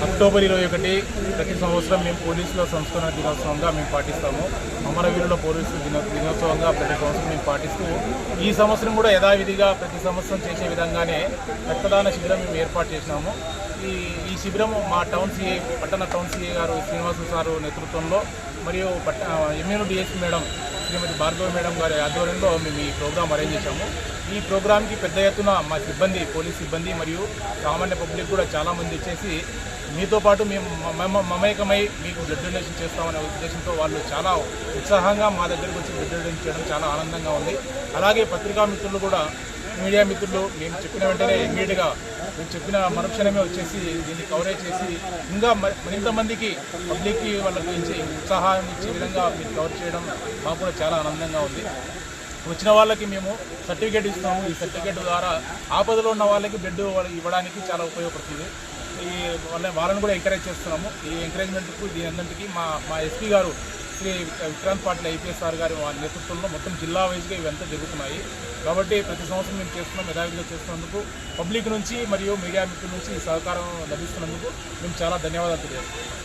October 21 ప్రతి సంవత్సరం మేము పోలీసుల సంస్కరణ దినోత్సవంగా మేము పాటిస్తాము. అమరవీరుల పోలీసుల దినోత్సవంగా ప్రతి సంవత్సరం మేము పాటిస్తూ ఈ సంవత్సరం కూడా యథావిధిగా ప్రతి సంవత్సరం చేసే విధంగానే రక్తదాన శిబిరం మేము ఏర్పాటు చేసినాము. ఈ శిబిరం మా పట్టణ టౌన్ సిఏ గారు శ్రీనివాసు సారు నేతృత్వంలో మరియు ఎమ్మెల్యే డిఎస్పీ మేడం శ్రీమతి భార్గవి మేడం గారి ఆధ్వర్యంలో మేము ఈ ప్రోగ్రాం అరేంజ్ చేశాము. ఈ ప్రోగ్రాంకి పెద్ద ఎత్తున మా సిబ్బంది, పోలీస్ సిబ్బంది మరియు సామాన్య పబ్లిక్ కూడా చాలామంది వచ్చేసి మీతో పాటు మేము మమేకమై మీకు బ్లడ్ డొనేషన్ చేస్తామనే ఉద్దేశంతో వాళ్ళు చాలా ఉత్సాహంగా మా దగ్గరికి వచ్చి బ్లడ్ డొనేషన్ చేయడం చాలా ఆనందంగా ఉంది. అలాగే పత్రికా మిత్రులు కూడా, మీడియా మిత్రులు మేము చెప్పిన వెంటనే ఇమ్మీడియట్గా మేము చెప్పిన మరుక్షణమే వచ్చేసి దీన్ని కవరేజ్ చేసి ఇంకా మరింత మందికి పబ్లిక్కి వాళ్ళకి ఇచ్చే ఉత్సాహాన్ని ఇచ్చే విధంగా మీరు కవర్ చేయడం మాకు కూడా చాలా ఆనందంగా ఉంది. వచ్చిన వాళ్ళకి మేము సర్టిఫికేట్ ఇస్తాము. ఈ సర్టిఫికేట్ ద్వారా ఆపదలో ఉన్న వాళ్ళకి బ్లడ్ ఇవ్వడానికి చాలా ఉపయోగపడుతుంది. వాళ్ళని కూడా ఎంకరేజ్ చేస్తున్నాము. ఈ ఎంకరేజ్మెంట్కు దీని అందరికీ మా ఎస్పీ గారు శ్రీ విక్రాంత్ పాటిల్ ఐపీఎస్ సార్ గారి వారి నేతృత్వంలో మొత్తం జిల్లా వైజ్గా ఇవంతా జరుగుతున్నాయి. కాబట్టి ప్రతి సంవత్సరం మేము చేస్తున్నాం. యథావిధిగా చేస్తున్నందుకు పబ్లిక్ నుంచి మరియు మీడియా మిత్రుల నుంచి సహకారం లభిస్తున్నందుకు మేము చాలా ధన్యవాదాలు తెలియజేస్తున్నాం.